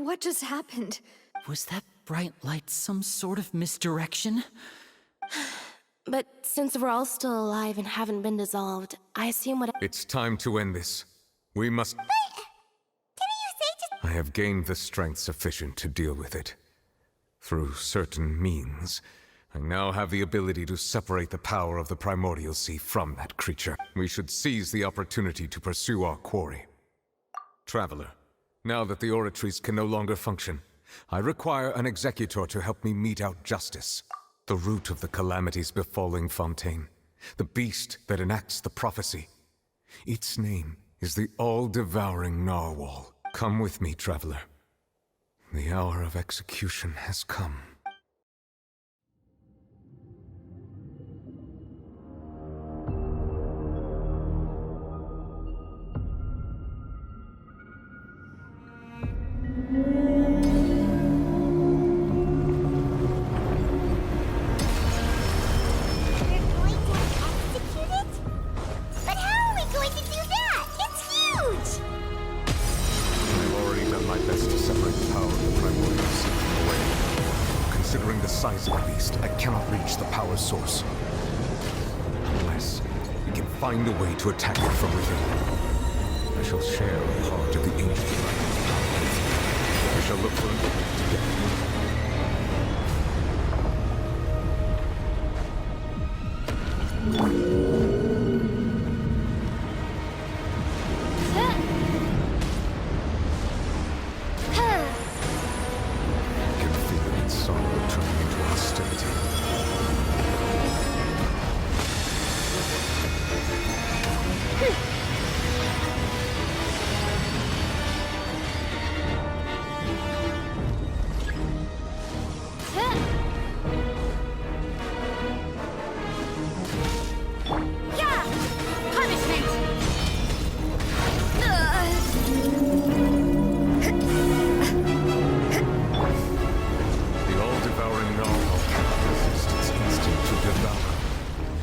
What just happened? Was that bright light some sort of misdirection? But since we're all still alive and haven't been dissolved, I assume what— It's time to end this. We must— Didn't you say just— I have gained the strength sufficient to deal with it. Through certain means, I now have the ability to separate the power of the Primordial Sea from that creature. We should seize the opportunity to pursue our quarry. Traveler, now that the oratories can no longer function, I require an executor to help me mete out justice. The root of the calamities befalling Fontaine, the beast that enacts the prophecy. Its name is the all-devouring narwhal. Come with me, traveler. The hour of execution has come. Size of the beast, I cannot reach the power source. Unless we can find a way to attack it from within. I shall share a part of the ancient dragon's power with you. We shall look for it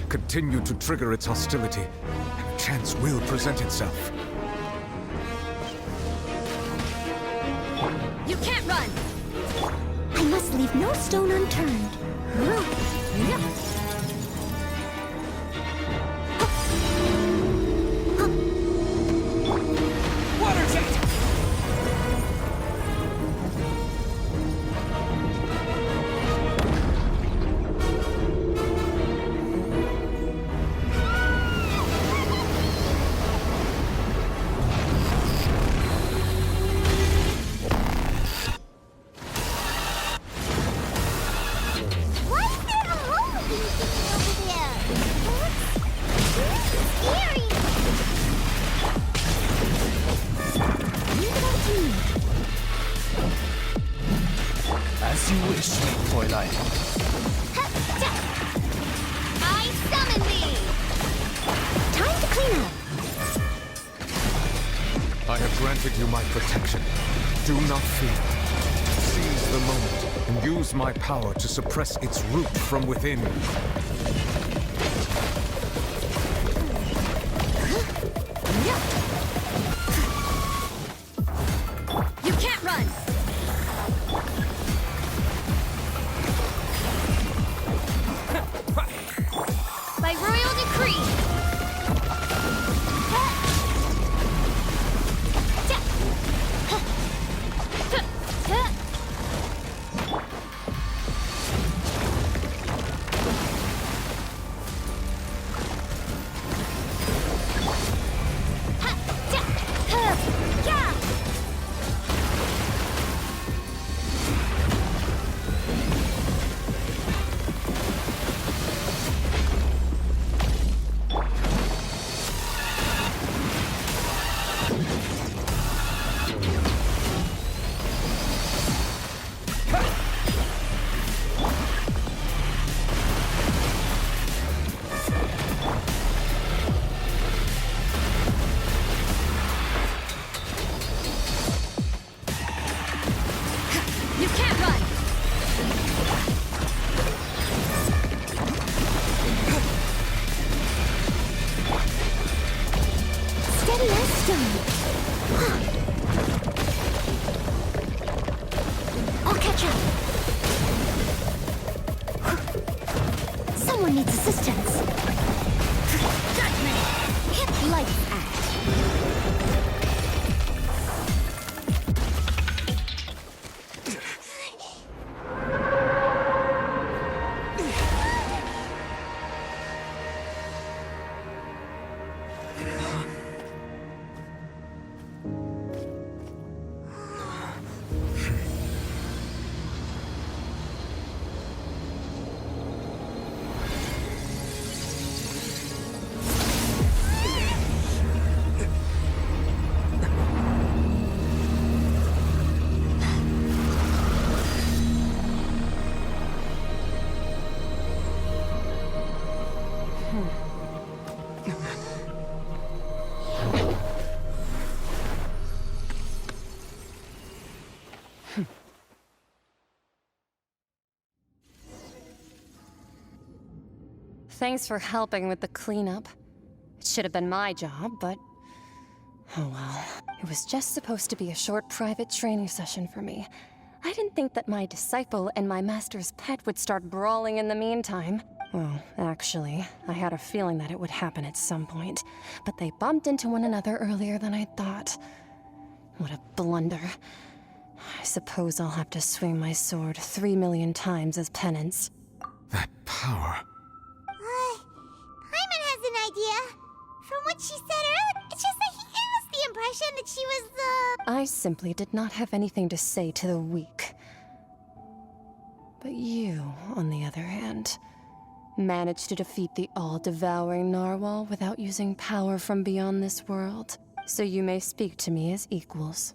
Continue to trigger its hostility, and chance will present itself. You can't run! I must leave no stone unturned. Water jet! As you wish, Fräulein. I summon thee! Time to clean up. I have granted you my protection. Do not fear. Seize the moment and use my power to suppress its root from within. You can't run! By royal decree! Lights out. Thanks for helping with the cleanup. It should have been my job, but... oh well. It was just supposed to be a short private training session for me. I didn't think that my disciple and my master's pet would start brawling in the meantime. Well, actually, I had a feeling that it would happen at some point, but they bumped into one another earlier than I thought. What a blunder. I suppose I'll have to swing my sword 3 million times as penance. That power. Paimon has an idea. From what she said earlier, it's just that he gave us the impression that she was I simply did not have anything to say to the weak. But you, on the other hand, managed to defeat the all-devouring narwhal without using power from beyond this world. So you may speak to me as equals.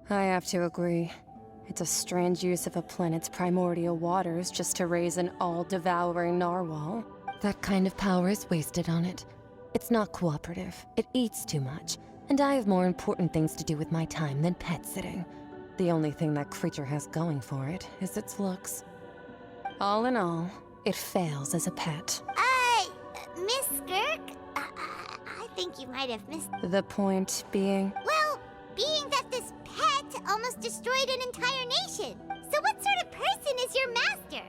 I have to agree. It's a strange use of a planet's primordial waters just to raise an all-devouring narwhal. That kind of power is wasted on it. It's not cooperative. It eats too much. And I have more important things to do with my time than pet sitting. The only thing that creature has going for it is its looks. All in all, it fails as a pet. Miss Skirk? I think you might have missed... The point being... Well, being that this pet almost destroyed an entire nation. So what sort of person is your master?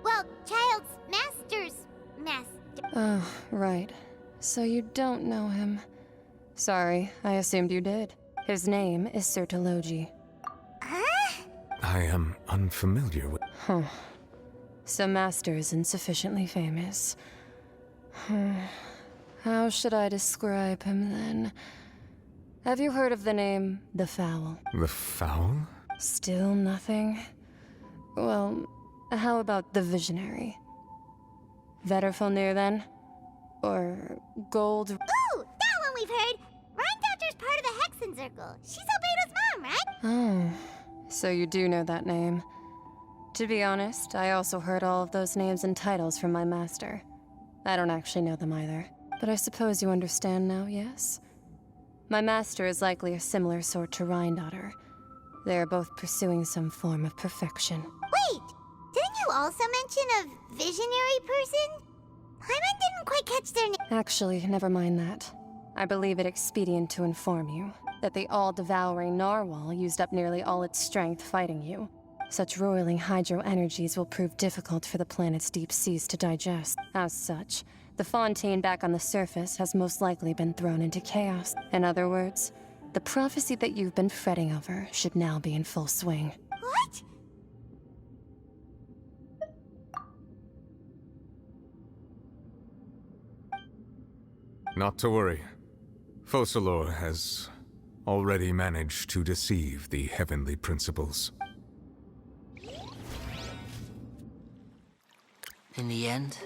Well, child's master's master. Oh, right. So you don't know him. Sorry, I assumed you did. His name is Sertologi. Huh? I am unfamiliar with... Huh. So Master isn't sufficiently famous. How should I describe him then? Have you heard of the name The Fowl? The Fowl? Still nothing? Well, how about The Visionary? Vetterfulnir then? Or Gold... Ooh, that one we've heard. Rhine part of the Hexen Circle. She's Albedo's mom, right? Oh, so you do know that name. To be honest, I also heard all of those names and titles from my master. I don't actually know them either. But I suppose you understand now, yes? My master is likely a similar sort to Rhine. They are both pursuing some form of perfection. Wait, didn't you also mention a visionary person? Paimon didn't quite catch their name. Actually, never mind that. I believe it expedient to inform you that the all-devouring narwhal used up nearly all its strength fighting you. Such roiling hydro energies will prove difficult for the planet's deep seas to digest. As such, the Fontaine back on the surface has most likely been thrown into chaos. In other words, the prophecy that you've been fretting over should now be in full swing. What? Not to worry. Focalor has already managed to deceive the heavenly principles. In the end,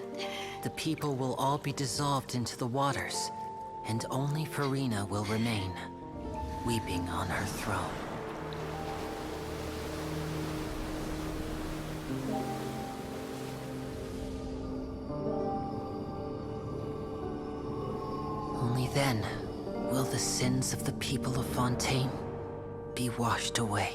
the people will all be dissolved into the waters, and only Farina will remain, weeping on her throne. Only then will the sins of the people of Fontaine be washed away.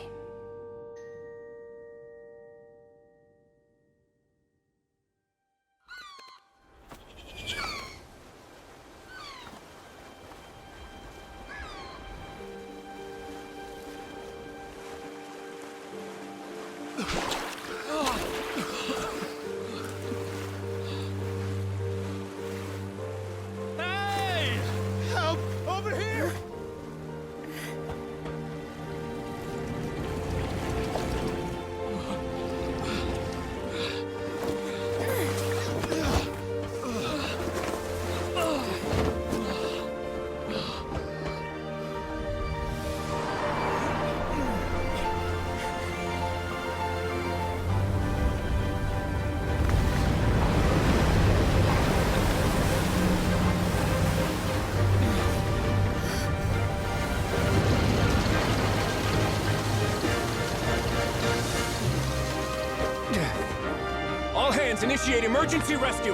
Fontaines, initiate emergency rescue!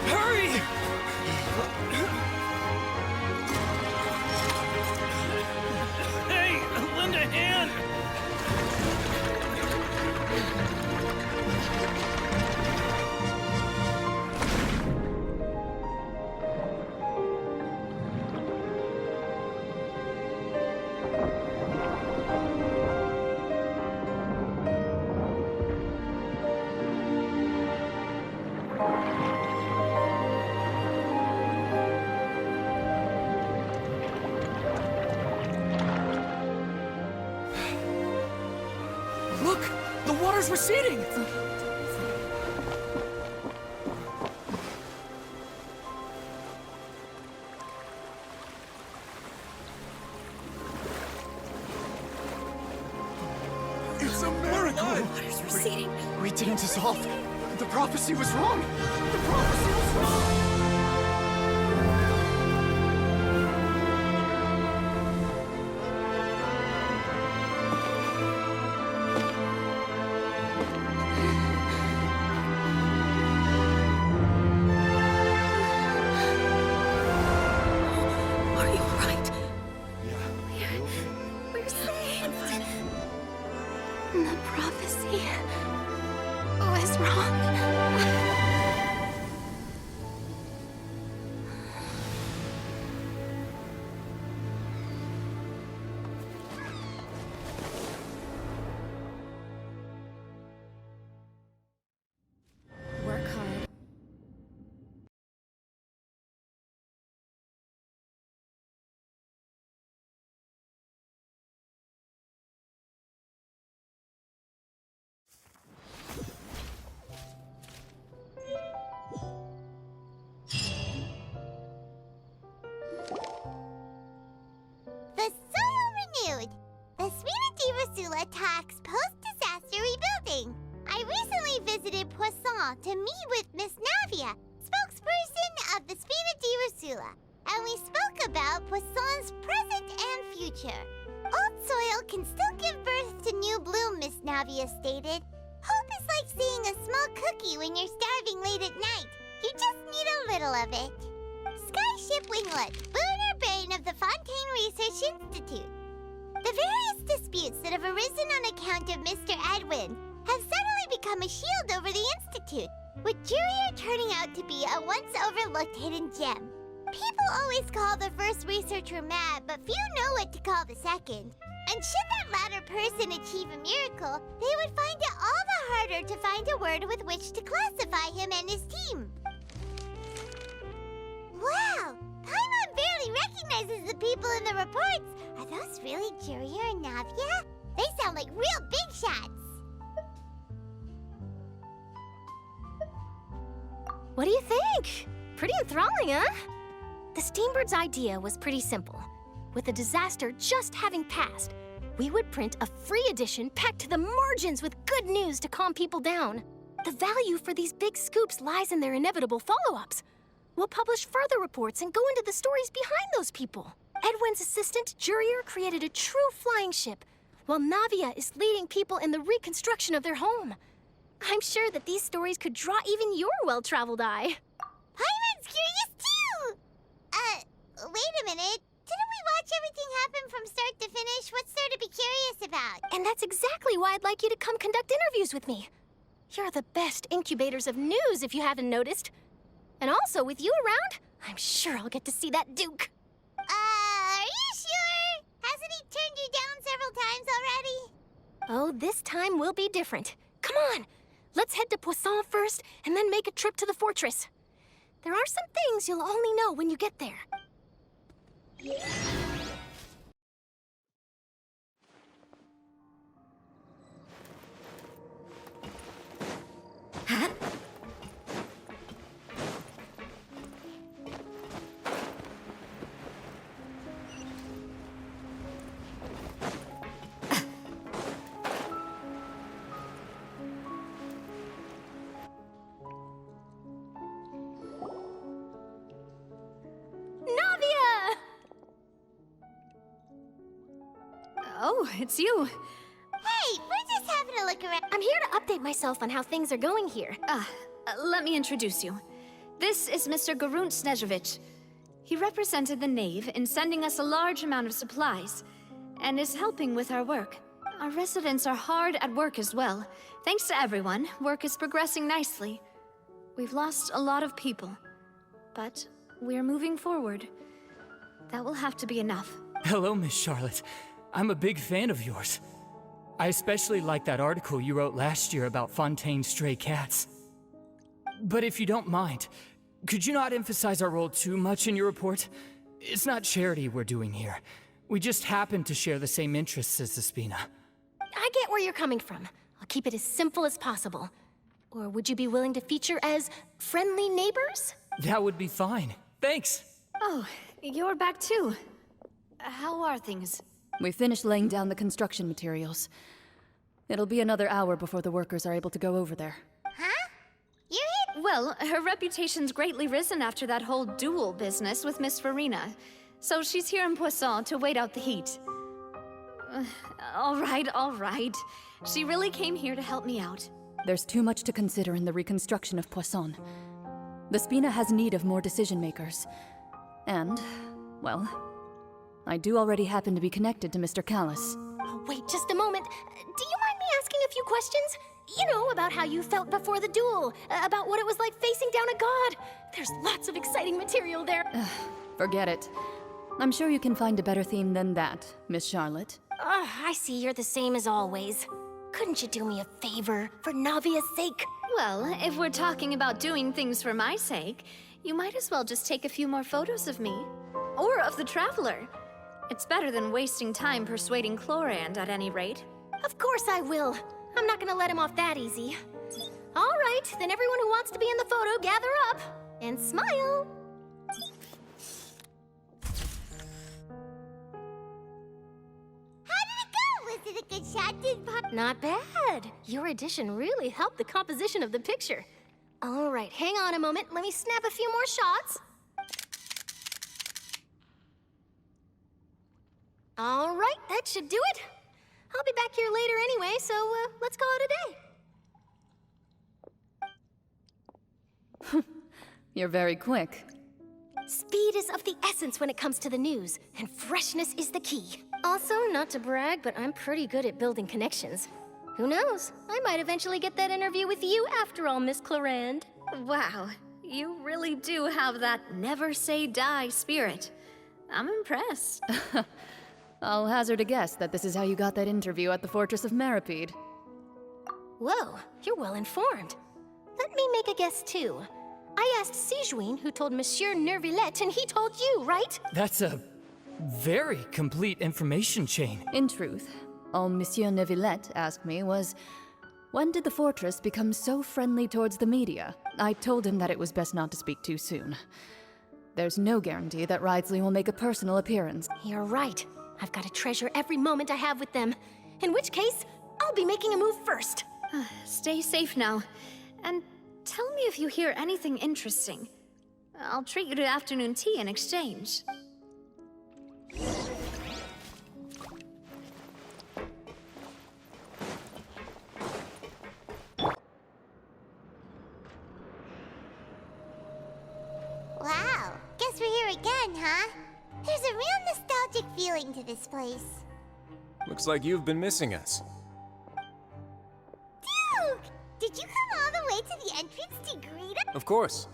Hurry! Hey, lend a hand! Look! The water's receding! It's a miracle! Water's receding. We didn't dissolve. The prophecy was wrong. The prophecy was wrong. Are you alright? Yeah. We're saved. The prophecy was wrong. Work hard. The soil renewed. The Spina tax post-disaster rebuilding. I recently visited Poisson to meet with Miss Navia, spokesperson of the Spina, and we spoke about Poisson's present and future. Old soil can still give birth to new bloom, Miss Navia stated. Hope is like seeing a small cookie when you're starving late at night. You just need a little of it. Skyship Winglet, lunar brain of the Fontaine Research Institute. The various disputes that have arisen on account of Mr. Edwin have suddenly become a shield over the Institute, with Jurier turning out to be a once overlooked hidden gem. People always call the first researcher mad, but few know what to call the second. And should that latter person achieve a miracle, they would find it all the harder to find a word with which to classify him and his team. Wow! Paimon barely recognizes the people in the reports. Are those really Jurier and Navia? They sound like real big shots. What do you think? Pretty enthralling, huh? The Steambird's idea was pretty simple. With the disaster just having passed, we would print a free edition packed to the margins with good news to calm people down. The value for these big scoops lies in their inevitable follow-ups. We'll publish further reports and go into the stories behind those people. Edwin's assistant, Jurier, created a true flying ship, while Navia is leading people in the reconstruction of their home. I'm sure that these stories could draw even your well-traveled eye. Paimon's curious too! Wait a minute. Didn't we watch everything happen from start to finish? What's there to be curious about? And that's exactly why I'd like you to come conduct interviews with me. You're the best incubators of news, if you haven't noticed. And also, with you around, I'm sure I'll get to see that Duke. Are you sure? Hasn't he turned you down several times already? Oh, this time will be different. Come on, let's head to Poisson first, and then make a trip to the fortress. There are some things you'll only know when you get there. Navia! Oh, it's you. Hey, we're just having a look around. I'm here to update myself on how things are going here. Let me introduce you. This is Mr. Garunt Snezhevich. He represented the Knave in sending us a large amount of supplies, and is helping with our work. Our residents are hard at work as well. Thanks to everyone, work is progressing nicely. We've lost a lot of people, but we're moving forward. That will have to be enough. Hello, Miss Charlotte. I'm a big fan of yours. I especially like that article you wrote last year about Fontaine's stray cats. But if you don't mind, could you not emphasize our role too much in your report? It's not charity we're doing here. We just happen to share the same interests as the Spina. I get where you're coming from. I'll keep it as simple as possible. Or would you be willing to feature as friendly neighbors? That would be fine. Thanks. Oh, you're back too. How are things? We finished laying down the construction materials. It'll be another hour before the workers are able to go over there. Huh? You're here? Well, her reputation's greatly risen after that whole duel business with Miss Farina. So she's here in Poisson to wait out the heat. All right. She really came here to help me out. There's too much to consider in the reconstruction of Poisson. The Spina has need of more decision-makers. And, well, I do already happen to be connected to Mr. Callis. Oh, wait just a moment. Do you mind me asking a few questions? You know, about how you felt before the duel, about what it was like facing down a god. There's lots of exciting material there. Forget it. I'm sure you can find a better theme than that, Miss Charlotte. I see you're the same as always. Couldn't you do me a favor, for Navia's sake? Well, if we're talking about doing things for my sake, you might as well just take a few more photos of me. Or of the Traveler. It's better than wasting time persuading Chlorand at any rate. Of course I will. I'm not gonna let him off that easy. All right, then everyone who wants to be in the photo, gather up. And smile. How did it go? Was it a good shot? Not bad. Your addition really helped the composition of the picture. All right, hang on a moment. Let me snap a few more shots. All right, that should do it. I'll be back here later anyway, so let's call it a day. You're very quick. Speed is of the essence when it comes to the news, and freshness is the key. Also, not to brag, but I'm pretty good at building connections. Who knows? I might eventually get that interview with you after all, Miss Chlorand. Wow, you really do have that never say die spirit. I'm impressed. I'll hazard a guess that this is how you got that interview at the Fortress of Meripede. Whoa, you're well informed. Let me make a guess too. I asked Sijuin, who told Monsieur Nervillette, and he told you, right? That's a very complete information chain. In truth, all Monsieur Neuvillette asked me was, when did the Fortress become so friendly towards the media? I told him that it was best not to speak too soon. There's no guarantee that Ridsley will make a personal appearance. You're right. I've got to treasure every moment I have with them. In which case, I'll be making a move first. Stay safe now. And tell me if you hear anything interesting. I'll treat you to afternoon tea in exchange. Wow, guess we're here again, huh? There's a real nostalgic feeling to this place. Looks like you've been missing us. Duke! Did you come all the way to the entrance to greet us? Of course.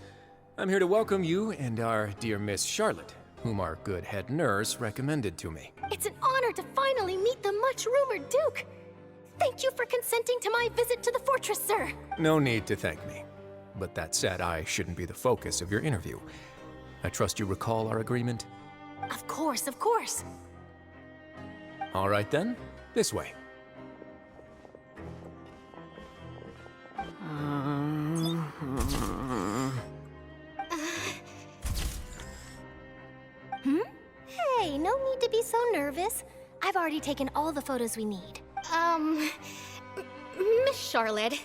I'm here to welcome you and our dear Miss Charlotte, whom our good head nurse recommended to me. It's an honor to finally meet the much-rumored Duke. Thank you for consenting to my visit to the fortress, sir. No need to thank me. But that said, I shouldn't be the focus of your interview. I trust you recall our agreement? Of course, of course. All right then, this way. Hey, no need to be so nervous. I've already taken all the photos we need. Miss Charlotte,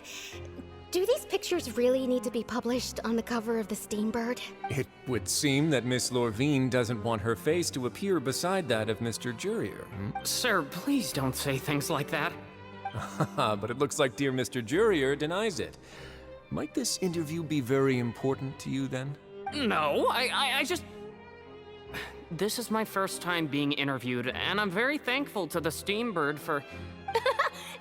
Do these pictures really need to be published on the cover of the Steambird? It would seem that Miss Lorvine doesn't want her face to appear beside that of Mr. Jurier. Sir, please don't say things like that. But it looks like dear Mr. Jurier denies it. Might this interview be very important to you then? No, I just... This is my first time being interviewed, and I'm very thankful to the Steambird for...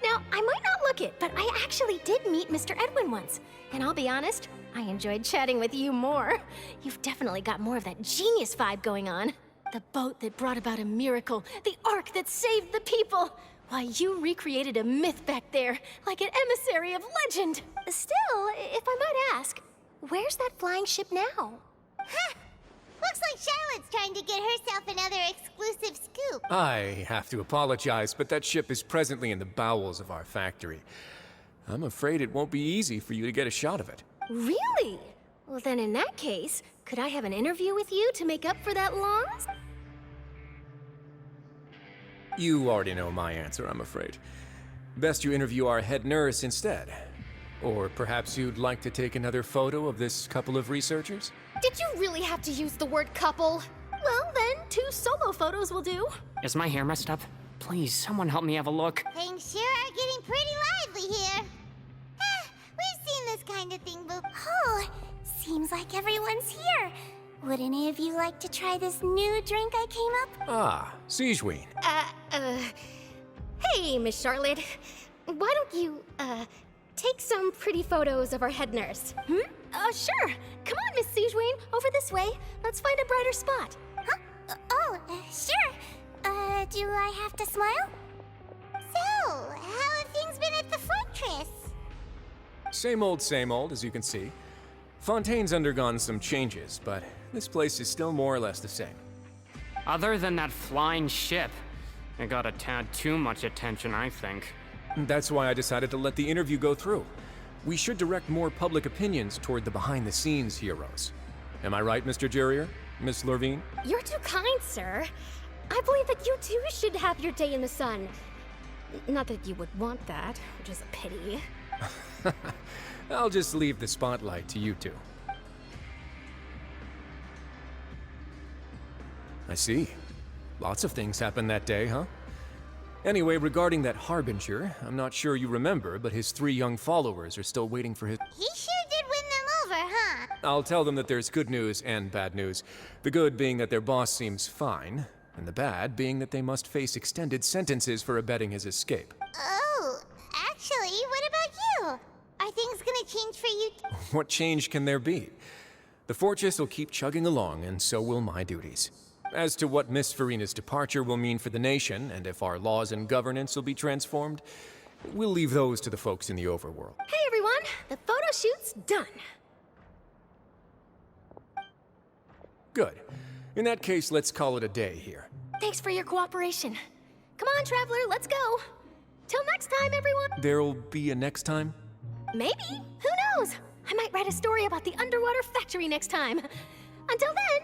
Now, I might not look it, but I actually did meet Mr. Edwin once. And I'll be honest, I enjoyed chatting with you more. You've definitely got more of that genius vibe going on. The boat that brought about a miracle, the ark that saved the people. Why, you recreated a myth back there, like an emissary of legend. Still, if I might ask, where's that flying ship now? Ha! Looks like Charlotte's trying to get herself another exclusive scoop. I have to apologize, but that ship is presently in the bowels of our factory. I'm afraid it won't be easy for you to get a shot of it. Really? Well, then in that case, could I have an interview with you to make up for that loss? You already know my answer, I'm afraid. Best you interview our head nurse instead. Or perhaps you'd like to take another photo of this couple of researchers? Did you really have to use the word couple? Well, then, 2 solo photos will do. Is my hair messed up? Please, someone help me have a look. Things sure are getting pretty lively here. We've seen this kind of thing before. Oh, seems like everyone's here. Would any of you like to try this new drink I came up? Ah, Sigewinne. Hey, Miss Charlotte. Why don't you, take some pretty photos of our head nurse? Sure. Come on, Miss Sigewinne. Over this way. Let's find a brighter spot. Huh? Sure. Do I have to smile? So, how have things been at the fortress? Same old, as you can see. Fontaine's undergone some changes, but this place is still more or less the same. Other than that flying ship, it got a tad too much attention, I think. That's why I decided to let the interview go through. We should direct more public opinions toward the behind-the-scenes heroes. Am I right, Mr. Jurier? Miss Lorvine? You're too kind, sir. I believe that you too should have your day in the sun. Not that you would want that, which is a pity. I'll just leave the spotlight to you two. I see. Lots of things happened that day, huh? Anyway, regarding that Harbinger, I'm not sure you remember, but his 3 young followers are still waiting for his... He sure did win them over, huh? I'll tell them that there's good news and bad news. The good being that their boss seems fine, and the bad being that they must face extended sentences for abetting his escape. Oh, actually, what about you? Are things gonna change for you? What change can there be? The fortress will keep chugging along, and so will my duties. As to what Miss Farina's departure will mean for the nation, and if our laws and governance will be transformed, we'll leave those to the folks in the overworld. Hey, everyone. The photo shoot's done. Good. In that case, let's call it a day here. Thanks for your cooperation. Come on, Traveler, let's go. Till next time, everyone. There'll be a next time? Maybe. Who knows? I might write a story about the underwater factory next time. Until then...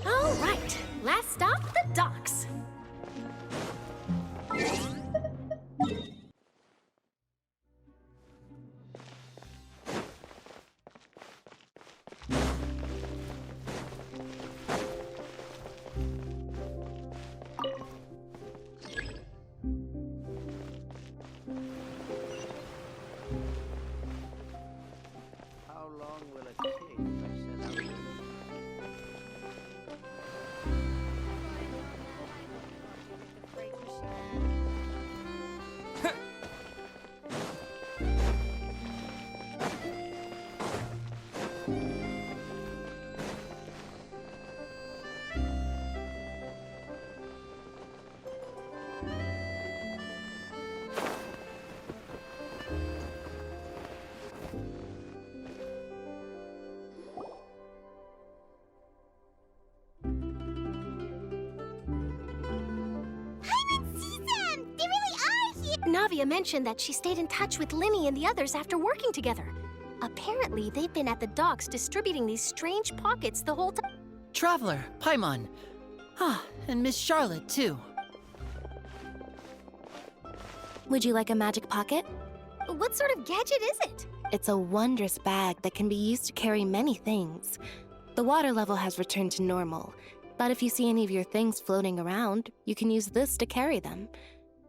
All right, last stop, the docks. How long will it take if I set out? Navia mentioned that she stayed in touch with Linny and the others after working together. Apparently, they've been at the docks distributing these strange pockets the whole time. Traveler, Paimon. Ah, and Miss Charlotte, too. Would you like a magic pocket? What sort of gadget is it? It's a wondrous bag that can be used to carry many things. The water level has returned to normal, but if you see any of your things floating around, you can use this to carry them.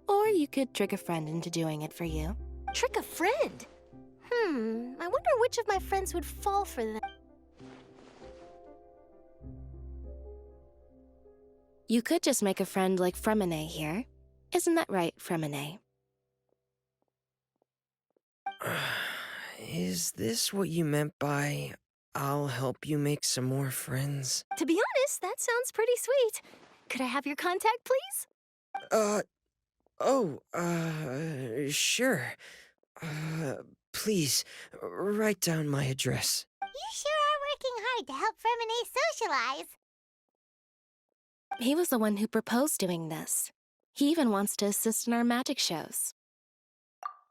Or you could trick a friend into doing it for you. Trick a friend? I wonder which of my friends would fall for that. You could just make a friend like Fremine here. Isn't that right, Fremine? Is this what you meant by, I'll help you make some more friends? To be honest, that sounds pretty sweet. Could I have your contact, please? Sure. Please, write down my address. You sure are working hard to help Fremine socialize. He was the one who proposed doing this. He even wants to assist in our magic shows.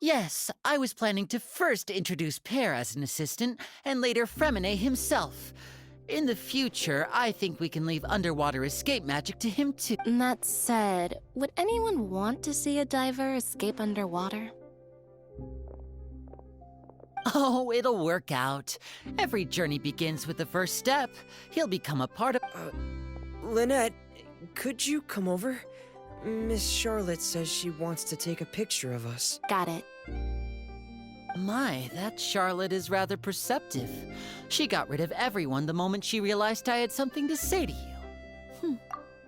Yes, I was planning to first introduce Pear as an assistant, and later Fremine himself. In the future, I think we can leave underwater escape magic to him too. That said, would anyone want to see a diver escape underwater? Oh, it'll work out. Every journey begins with the first step. He'll become a part of... Lynette, could you come over? Miss Charlotte says she wants to take a picture of us. Got it. My, that Charlotte is rather perceptive. She got rid of everyone the moment she realized I had something to say to you.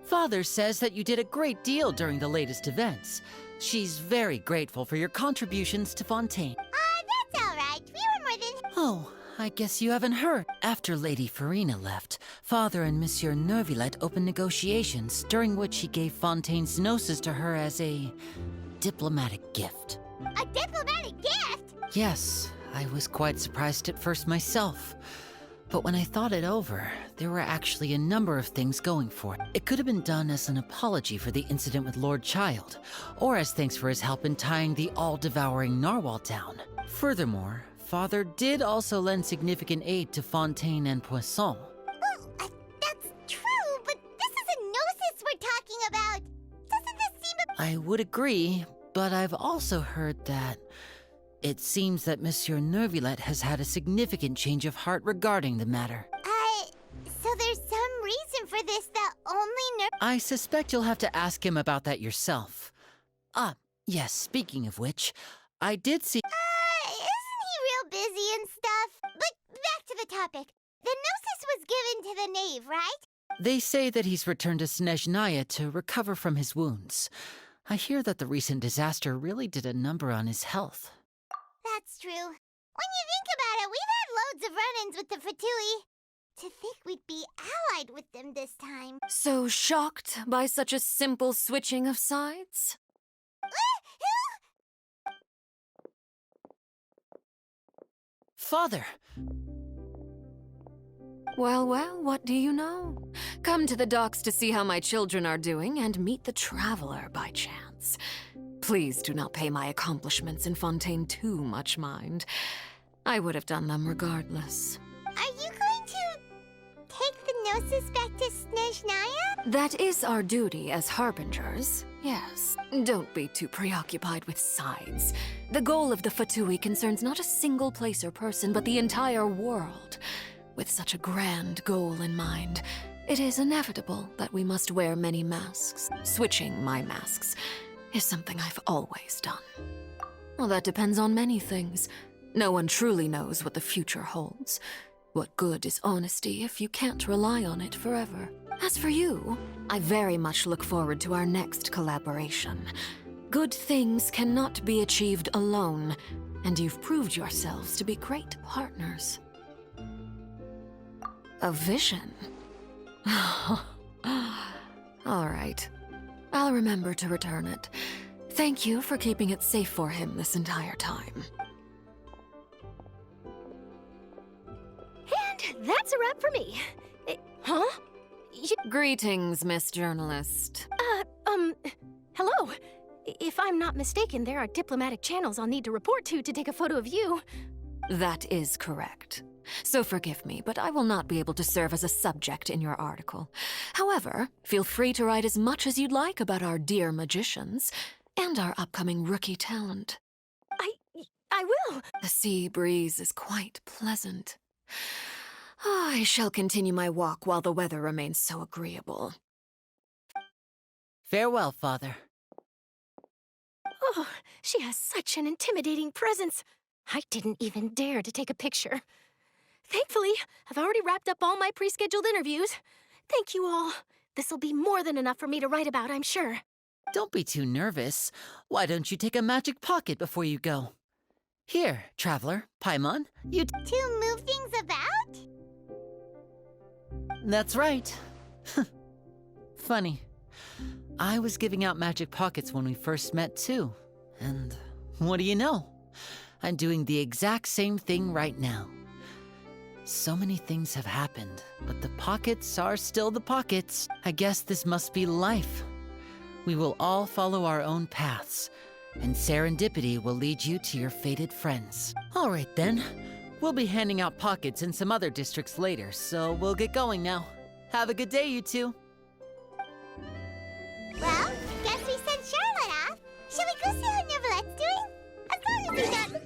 Father says that you did a great deal during the latest events. She's very grateful for your contributions to Fontaine. That's all right. We were more than... Oh, I guess you haven't heard. After Lady Farina left, Father and Monsieur Neuvillette opened negotiations, during which he gave Fontaine's gnosis to her as a diplomatic gift. A diplomatic gift? Yes, I was quite surprised at first myself. But when I thought it over, there were actually a number of things going for it. It could have been done as an apology for the incident with Lord Child, or as thanks for his help in tying the all-devouring narwhal down. Furthermore, Father did also lend significant aid to Fontaine and Poisson. Well, that's true, but this is a gnosis we're talking about. Doesn't this seem I would agree, but I've also heard that it seems that Monsieur Neuvillette has had a significant change of heart regarding the matter. So there's some reason for this that only I suspect you'll have to ask him about that yourself. Yes, speaking of which, I did see... Isn't he real busy and stuff? But back to the topic. The gnosis was given to the knave, right? They say that he's returned to Snezhnaya to recover from his wounds. I hear that the recent disaster really did a number on his health. That's true. When you think about it, we've had loads of run-ins with the Fatui. To think we'd be allied with them this time. So shocked by such a simple switching of sides? Father! Well, what do you know? Come to the docks to see how my children are doing and meet the Traveler by chance. Please do not pay my accomplishments in Fontaine too much mind. I would have done them regardless. Are you going to take the gnosis back to Snezhnaya? That is our duty as harbingers, yes. Don't be too preoccupied with sides. The goal of the Fatui concerns not a single place or person, but the entire world. With such a grand goal in mind, it is inevitable that we must wear many masks. Switching my masks is something I've always done. Well, that depends on many things. No one truly knows what the future holds. What good is honesty if you can't rely on it forever? As for you, I very much look forward to our next collaboration. Good things cannot be achieved alone, and you've proved yourselves to be great partners. A vision? All right. I'll remember to return it. Thank you for keeping it safe for him this entire time. And that's a wrap for me. Huh? Greetings, Miss Journalist. Hello. If I'm not mistaken, there are diplomatic channels I'll need to report to take a photo of you. That is correct. So forgive me, but I will not be able to serve as a subject in your article. However, feel free to write as much as you'd like about our dear magicians and our upcoming rookie talent. I will! The sea breeze is quite pleasant. I shall continue my walk while the weather remains so agreeable. Farewell, Father. Oh, she has such an intimidating presence. I didn't even dare to take a picture. Thankfully, I've already wrapped up all my pre-scheduled interviews. Thank you all. This'll be more than enough for me to write about, I'm sure. Don't be too nervous. Why don't you take a magic pocket before you go? Here, Traveler, Paimon, you... To move things about? That's right. Funny. I was giving out magic pockets when we first met, too. And what do you know? I'm doing the exact same thing right now. So many things have happened, but the pockets are still the pockets. I guess this must be life. We will all follow our own paths, and serendipity will lead you to your fated friends. All right, then. We'll be handing out pockets in some other districts later, so we'll get going now. Have a good day, you two. Well, guess we sent Charlotte off. Shall we go see how Neverlette's doing? As long as he's not...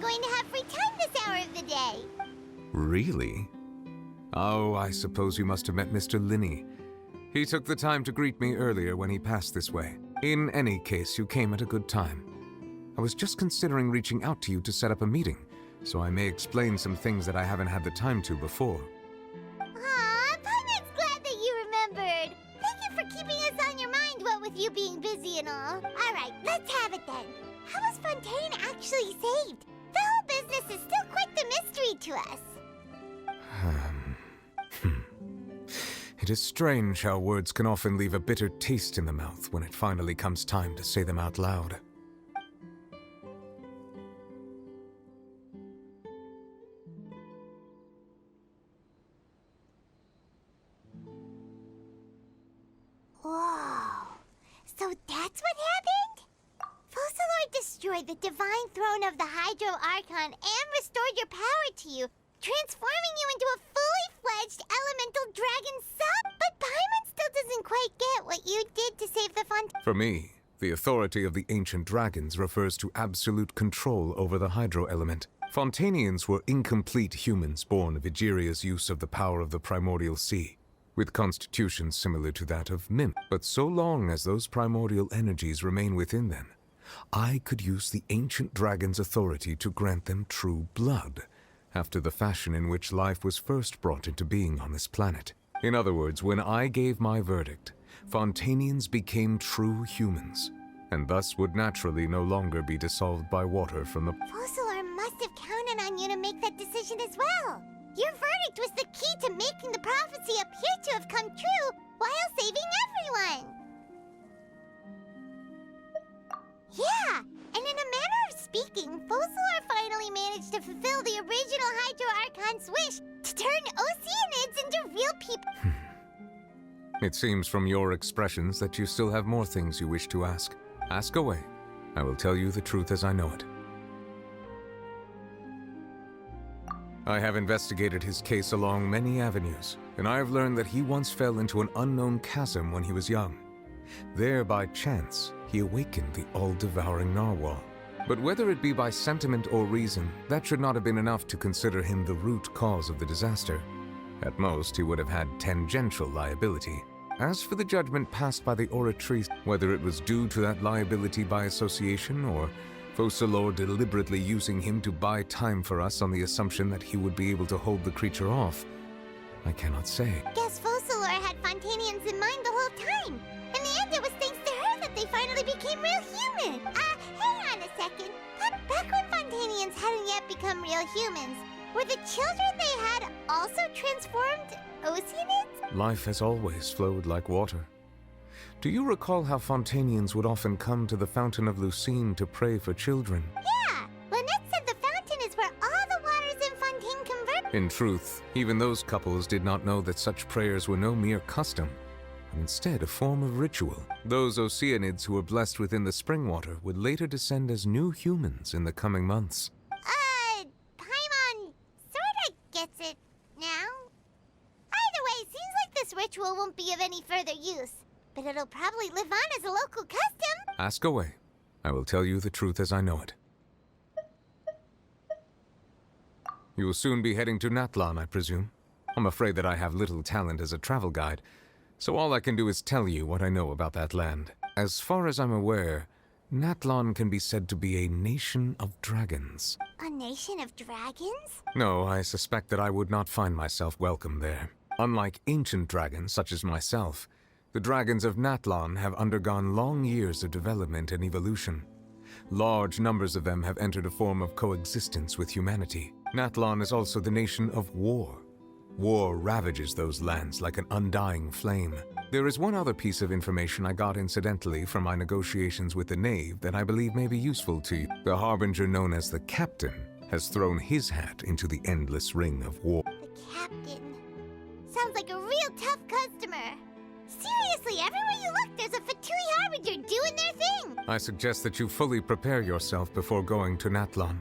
going to have free time this hour of the day. Really? Oh, I suppose you must have met Mr. Linney. He took the time to greet me earlier when he passed this way. In any case, you came at a good time. I was just considering reaching out to you to set up a meeting, so I may explain some things that I haven't had the time to before. Aw, Paimon's glad that you remembered. Thank you for keeping us on your mind, what with you being busy and all. Alright, let's have it then. How was Fontaine actually saved? The whole business is still quite the mystery to us. It is strange how words can often leave a bitter taste in the mouth when it finally comes time to say them out loud. Whoa. So that's what happened? Fossilor destroyed the divine throne of the Hydro Archon and restored your power to you, transforming you into a fully-fledged elemental dragon sub. But Paimon still doesn't quite get what you did to save the Fontaine. For me, the authority of the ancient dragons refers to absolute control over the hydro element. Fontainians were incomplete humans born of Egeria's use of the power of the primordial sea, with constitutions similar to that of Mimp. But so long as those primordial energies remain within them, I could use the ancient dragon's authority to grant them true blood, after the fashion in which life was first brought into being on this planet. In other words, when I gave my verdict, Fontainians became true humans, and thus would naturally no longer be dissolved by water from the... Fossilor must have counted on you to make that decision as well. Your verdict was the key to making the prophecy appear to have come true while saving everyone. Yeah, and in a manner of speaking, Fossilor finally managed to fulfill the original Hydro Archon's wish to turn Oceanids into real people. It seems from your expressions that you still have more things you wish to ask. Ask away. I will tell you the truth as I know it. I have investigated his case along many avenues, and I have learned that he once fell into an unknown chasm when he was young. There, by chance, he awakened the all-devouring narwhal. But whether it be by sentiment or reason, that should not have been enough to consider him the root cause of the disaster. At most, he would have had tangential liability. As for the judgment passed by the Oratrice, whether it was due to that liability by association or Focalor deliberately using him to buy time for us on the assumption that he would be able to hold the creature off. I cannot say. Guess Focalor had Fontainians in mind the whole time. In the end, it was thanks to her that they finally became real human. Hang on a second. Back when Fontainians hadn't yet become real humans, were the children they had also transformed Oceanids? Life has always flowed like water. Do you recall how Fontainians would often come to the Fountain of Lucine to pray for children? Yeah! Lynette said the fountain is where all the waters in Fontaine convert. In truth, even those couples did not know that such prayers were no mere custom, but instead a form of ritual. Those Oceanids who were blessed within the spring water would later descend as new humans in the coming months. Paimon sorta gets it now. Either way, seems like this ritual won't be of any further use, but it'll probably live on as a local custom. Ask away. I will tell you the truth as I know it. You will soon be heading to Natlan, I presume. I'm afraid that I have little talent as a travel guide, so all I can do is tell you what I know about that land. As far as I'm aware, Natlan can be said to be a nation of dragons. A nation of dragons? No, I suspect that I would not find myself welcome there. Unlike ancient dragons such as myself, the dragons of Natlan have undergone long years of development and evolution. Large numbers of them have entered a form of coexistence with humanity. Natlan is also the nation of war. War ravages those lands like an undying flame. There is one other piece of information I got incidentally from my negotiations with the Knave that I believe may be useful to you. The Harbinger known as the Captain has thrown his hat into the endless ring of war. The Captain. Sounds like a real tough customer. Seriously, everywhere you look, there's a Fatui Harbinger doing their thing. I suggest that you fully prepare yourself before going to Natlan.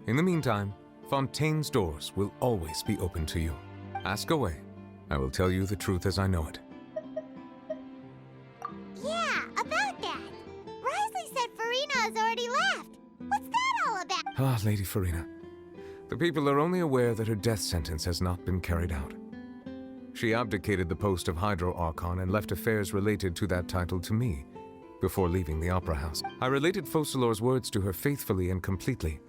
In the meantime, Fontaine's doors will always be open to you. Ask away. I will tell you the truth as I know it. Yeah, about that. Risley said Farina has already left. What's that all about? Ah, Lady Farina. The people are only aware that her death sentence has not been carried out. She abdicated the post of Hydro Archon and left affairs related to that title to me, before leaving the Opera House. I related Focalor's words to her faithfully and completely.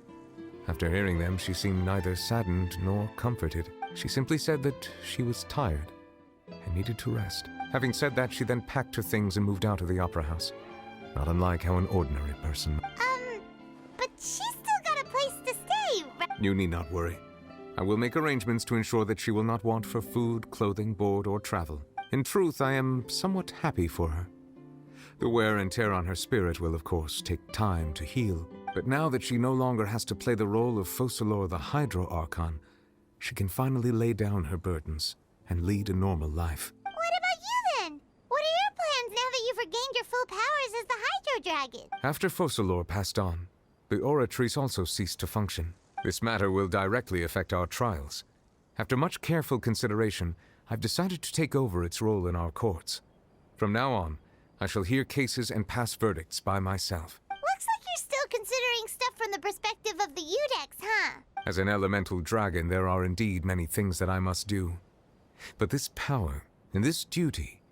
After hearing them, she seemed neither saddened nor comforted. She simply said that she was tired and needed to rest. Having said that, she then packed her things and moved out of the Opera House. Not unlike how an ordinary person... But she's still got a place to stay, right? You need not worry. I will make arrangements to ensure that she will not want for food, clothing, board, or travel. In truth, I am somewhat happy for her. The wear and tear on her spirit will, of course, take time to heal. But now that she no longer has to play the role of Focalor the Hydro Archon, she can finally lay down her burdens and lead a normal life. What about you then? What are your plans now that you've regained your full powers as the Hydro Dragon? After Focalor passed on, the Oratrice also ceased to function. This matter will directly affect our trials. After much careful consideration, I've decided to take over its role in our courts. From now on, I shall hear cases and pass verdicts by myself. Looks like you're still considering stuff from the perspective of the Udex, huh? As an elemental dragon, there are indeed many things that I must do. But this power and this duty,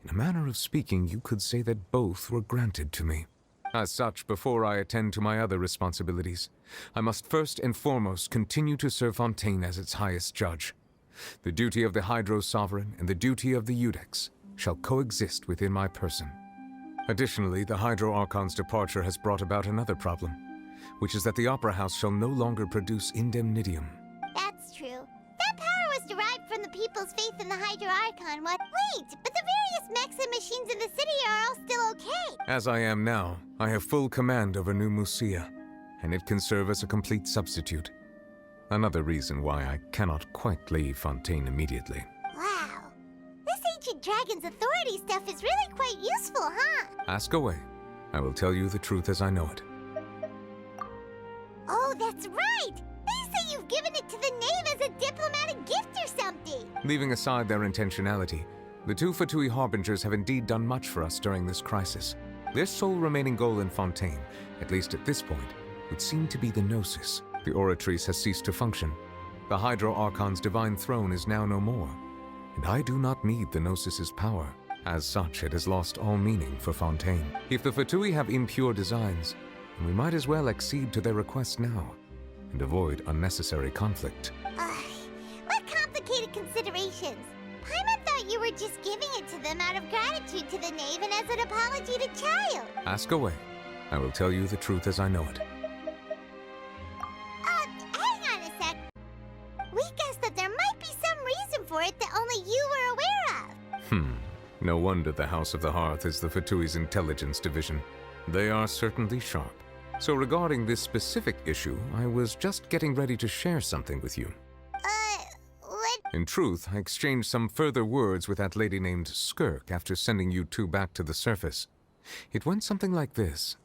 in a manner of speaking, you could say that both were granted to me. As such, before I attend to my other responsibilities, I must first and foremost continue to serve Fontaine as its highest judge. The duty of the Hydro Sovereign and the duty of the Udex shall coexist within my person. Additionally, the Hydro Archon's departure has brought about another problem, which is that the Opera House shall no longer produce indemnitium. That's true. That power was derived from the people's faith in the Hydro Archon. What? Wait, but the various mechs and machines in the city are all still okay. As I am now, I have full command over New Musia, and it can serve as a complete substitute. Another reason why I cannot quite leave Fontaine immediately. Wow. This ancient dragon's authority stuff is really quite useful, huh? Ask away. I will tell you the truth as I know it. Oh, that's right! They say you've given it to the Knave as a diplomatic gift or something! Leaving aside their intentionality, the two Fatui Harbingers have indeed done much for us during this crisis. Their sole remaining goal in Fontaine, at least at this point, would seem to be the Gnosis. The Oratrice has ceased to function. The Hydro Archon's divine throne is now no more, and I do not need the Gnosis's power. As such, it has lost all meaning for Fontaine. If the Fatui have impure designs, and we might as well accede to their request now, and avoid unnecessary conflict. What complicated considerations? Paimon thought you were just giving it to them out of gratitude to the knave and as an apology to Child. Ask away. I will tell you the truth as I know it. Hang on a sec. We guessed that there might be some reason for it that only you were aware of. No wonder the House of the Hearth is the Fatui's intelligence division. They are certainly sharp. So regarding this specific issue, I was just getting ready to share something with you. What? In truth, I exchanged some further words with that lady named Skirk after sending you two back to the surface. It went something like this.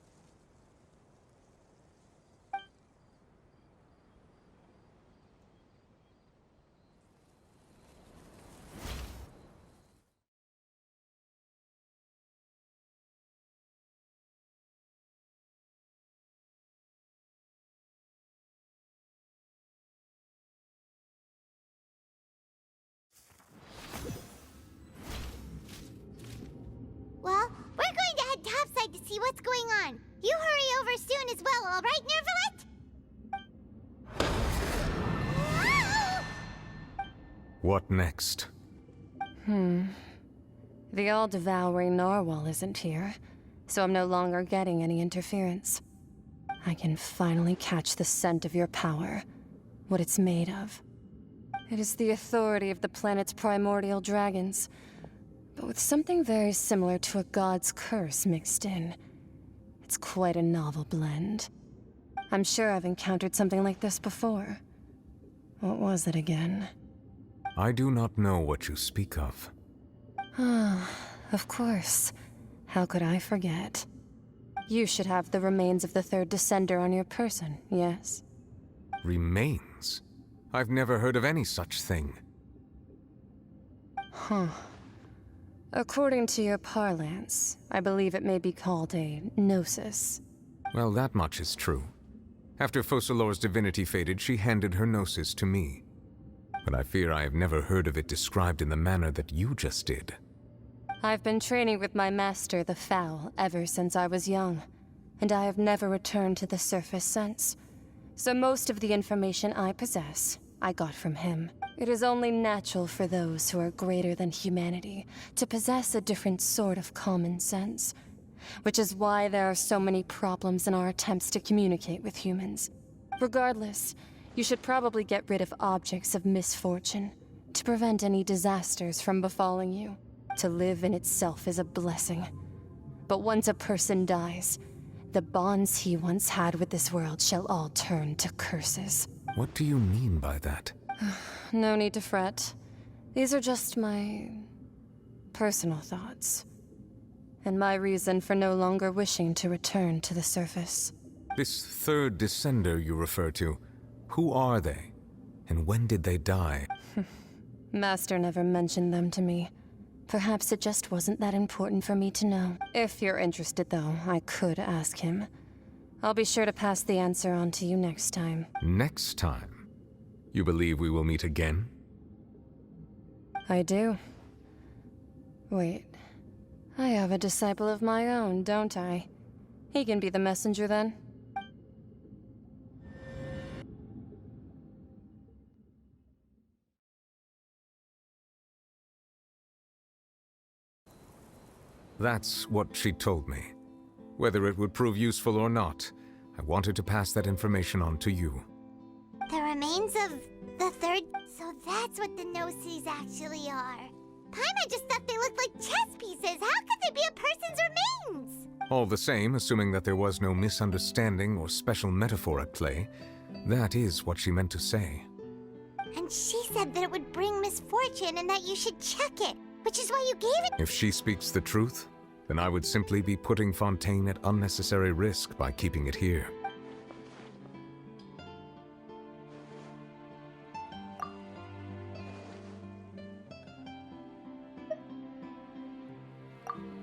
Well, we're going to head topside to see what's going on. You hurry over soon as well, all right, Nervalet? What next? The all-devouring narwhal isn't here, so I'm no longer getting any interference. I can finally catch the scent of your power, what it's made of. It is the authority of the planet's primordial dragons, but with something very similar to a god's curse mixed in. It's quite a novel blend. I'm sure I've encountered something like this before. What was it again? I do not know what you speak of. Of course. How could I forget? You should have the remains of the third descender on your person, yes? Remains? I've never heard of any such thing. According to your parlance, I believe it may be called a gnosis. Well, that much is true. After Focalor's divinity faded, she handed her gnosis to me. But I fear I have never heard of it described in the manner that you just did. I've been training with my master, the Foul, ever since I was young, and I have never returned to the surface since. So most of the information I possess, I got from him. It is only natural for those who are greater than humanity to possess a different sort of common sense, which is why there are so many problems in our attempts to communicate with humans. Regardless, you should probably get rid of objects of misfortune to prevent any disasters from befalling you. To live in itself is a blessing. But once a person dies, the bonds he once had with this world shall all turn to curses. What do you mean by that? No need to fret. These are just my personal thoughts, and my reason for no longer wishing to return to the surface. This third descender you refer to, who are they? And when did they die? Master never mentioned them to me. Perhaps it just wasn't that important for me to know. If you're interested, though, I could ask him. I'll be sure to pass the answer on to you next time. Next time? You believe we will meet again? I do. Wait. I have a disciple of my own, don't I? He can be the messenger then. That's what she told me. Whether it would prove useful or not, I wanted to pass that information on to you. The remains of the third... So that's what the Gnosis actually are. Paimon just thought they looked like chess pieces. How could they be a person's remains? All the same, assuming that there was no misunderstanding or special metaphor at play, that is what she meant to say. And she said that it would bring misfortune and that you should check it, which is why you gave it... If she speaks the truth, then I would simply be putting Fontaine at unnecessary risk by keeping it here.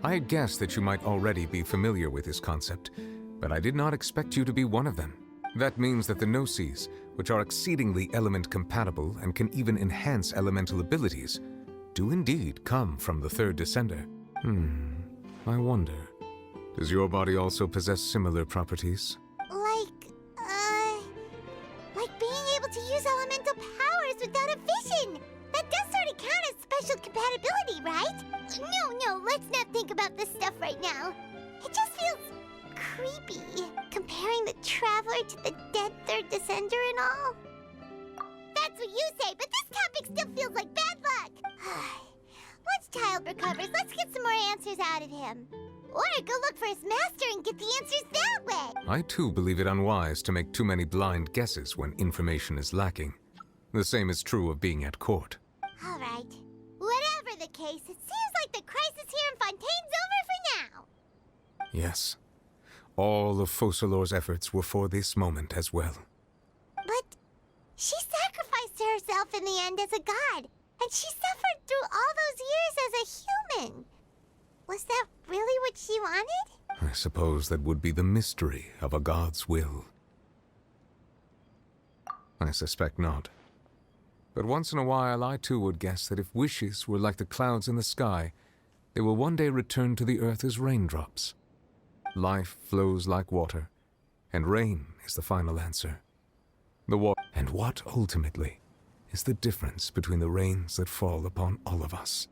I had guessed that you might already be familiar with this concept, but I did not expect you to be one of them. That means that the Gnosis, which are exceedingly element-compatible and can even enhance elemental abilities, do indeed come from the third descender. I wonder, Does your body also possess similar properties? Like being able to use elemental powers without a vision. That does sort of count as special compatibility, right? No, let's not think about this stuff right now. It just feels creepy, comparing the Traveler to the dead third descender and all. That's what you say, but this topic still feels like bad luck. Once Child recovers, let's get some more answers out of him. Or go look for his master and get the answers that way. I too believe it unwise to make too many blind guesses when information is lacking. The same is true of being at court. All right. Whatever the case, it seems like the crisis here in Fontaine's over for now. Yes. All of Focalor's efforts were for this moment as well. But she sacrificed herself in the end as a god, and she suffered through all those years as a human. Was that really what she wanted? I suppose that would be the mystery of a god's will. I suspect not. But once in a while I too would guess that if wishes were like the clouds in the sky, they will one day return to the earth as raindrops. Life flows like water, and rain is the final answer. And what, ultimately, is the difference between the rains that fall upon all of us?